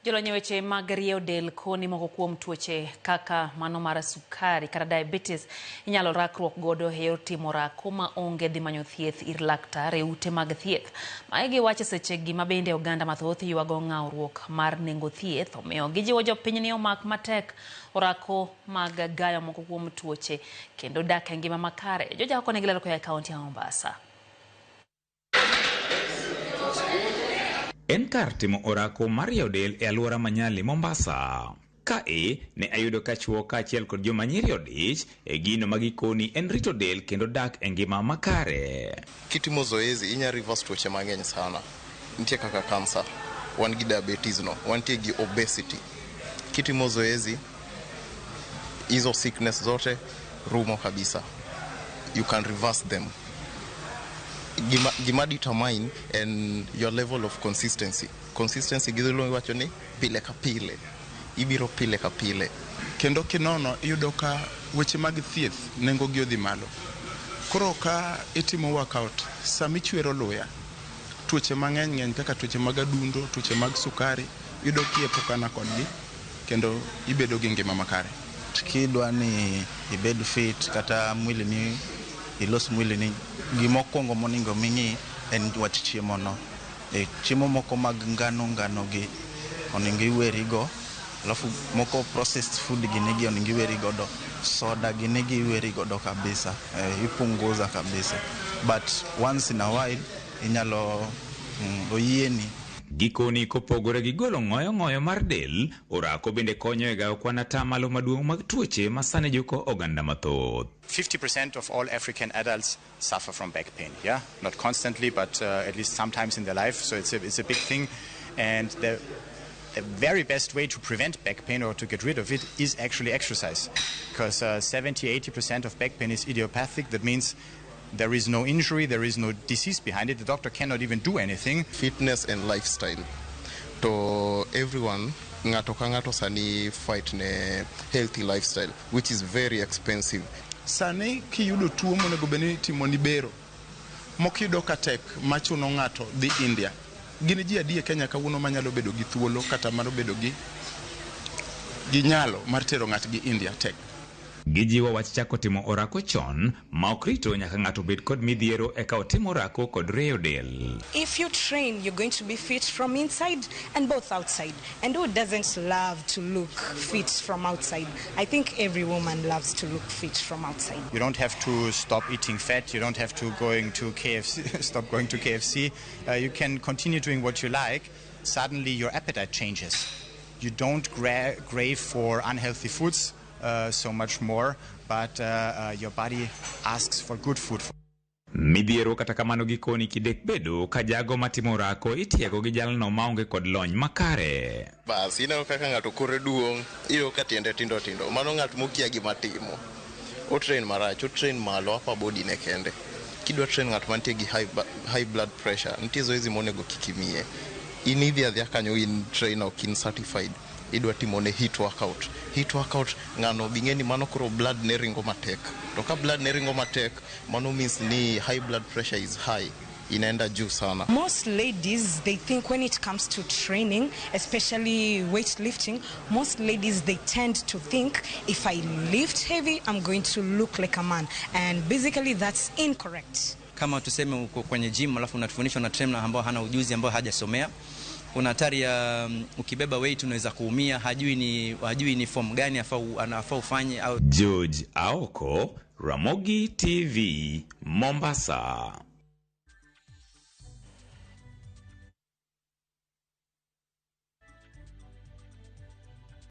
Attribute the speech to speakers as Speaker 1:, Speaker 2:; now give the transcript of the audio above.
Speaker 1: Jolony weche mag rieyo del koni moko kuom tuoche kaka mano mar sukari kata diabetes inyalo rakruok godo e yor timo orako ma onge dhi manyo thieth ir laktar e ute mag thieth. Maigi wacho seche gima bende oganda mathoth ywago ng'awruok mar nengo thieth omiyo gijiwo jopiny ni omak matek orako mag gayo moko kuom tuoche kendo dak e ngima makare. Joja konegi lero koya e kaunti ya Mombasa.
Speaker 2: En kar timo orako mar rieyo del e alwora manyali Mombasa. Kae ne ayudo ka chwo kaachiel kod joma nyiri odich e gino magikoni en rito del kendo dak e ngima makare.
Speaker 3: Kitimo zoezi inya reverse tuoche mang'eny sana. Nitie kaka cancer, wan gi diabetes no, wantie gi obesity. Kitimo zoezi hizo sickness zote rumo kabisa. You can reverse them. Gima determine and your level of consistency. Consistency gidhulu wacho ni pile ka pile. Ibiro pile ka pile.
Speaker 4: Kendo kinono iyudo ka weche mag thieth nengo gi odhi malo. Koro ka itimo workout sami chwero luya. Tuoche mang'eny kaka tuoche mag adundo, tuoche mag sukari, iyudo kiepukana kodgi kendo ibedo gi ngima makare.
Speaker 5: Kidwa ni ibed fit kata mwili ni ilos mwili ni gimokwongo moningo ming'i en wach chiemo no. Chiemo moko mag ngano gi oningo iwerigo, alafu moko processed food ginigi oningo iwerigodo, soda ginigi iwerigodo kabisa, ipunguza kabisa. But once in a while inyalo oyieni.
Speaker 2: Gikoni kopogore gi golo ng'oyo mar del, orako bende konyo e gayo kwan atamalo maduong' mag tuoche masane juko oganda mathoth.
Speaker 6: 50% of all African adults suffer from back pain, yeah? Not constantly, but at least sometimes in their life, so it's a big thing. And the very best way to prevent back pain or to get rid of it is actually exercise. Because 70-80% of back pain is idiopathic. That means there is no injury, there is no disease behind it. The doctor cannot even do anything.
Speaker 3: Fitness and lifestyle. To everyone, ngato ka ngato sani fight ne healthy lifestyle, which is very expensive.
Speaker 4: Sani kiyudo tuo monego beni timo ni bero. Mokiyudo ka tek machuno ngato dhi India. Gini ji adi e Kenya kawuono manyalo bedo gi thuolo kata mano bedo gi nyalo mar tero ng'at gi India tek.
Speaker 2: Gijiwo wach chako timo orako chon ma ok rito nyaka ng'ato bed kod midhiero eka otimo orako kod rieyo del.
Speaker 7: If you train, you're going to be fit from inside and both outside. And who doesn't love to look fit from outside? I think every woman loves to look fit from outside.
Speaker 6: You don't have to stop eating fat. You don't have to stop going to KFC. You can continue doing what you like. Suddenly your appetite changes. You don't crave for unhealthy foods so much more, but your body asks for good food.
Speaker 2: Midhiero kata kamano gikoni kidek bedo ka jago matimo orako itiego gi jalno maonge kod lony makare.
Speaker 3: Bas ineno kaka ng'ato kore duong', iyo ka tiende tindo. Mano ng'at mokia gima timo. O train marach, o train malo upper body ne kende. Kidwa train ng'at mantie gi high blood pressure, nitie zoezi monego kikimie. Inidhi adhia kanyo in trainer ok in certified. Idwa timone hit workout. Hit workout ngano bingeni mano koro blood ne ringo matek. To ka blood ne ringo matek, mano means ni high blood pressure is high. Inaenda juu sana.
Speaker 7: Most ladies, they think when it comes to training, especially weightlifting, most ladies, they tend to think if I lift heavy, I'm going to look like a man. And basically that's incorrect.
Speaker 8: Kama tuseme uko kwenye gym alafu unatufundishwa na trainer ambao hana ujuzi ambao hajasomea, una hatari ya ukibeba weight unaweza kuumia, hajui ni form gani anafaa ufanye.
Speaker 2: George Aoko, Ramogi TV, Mombasa.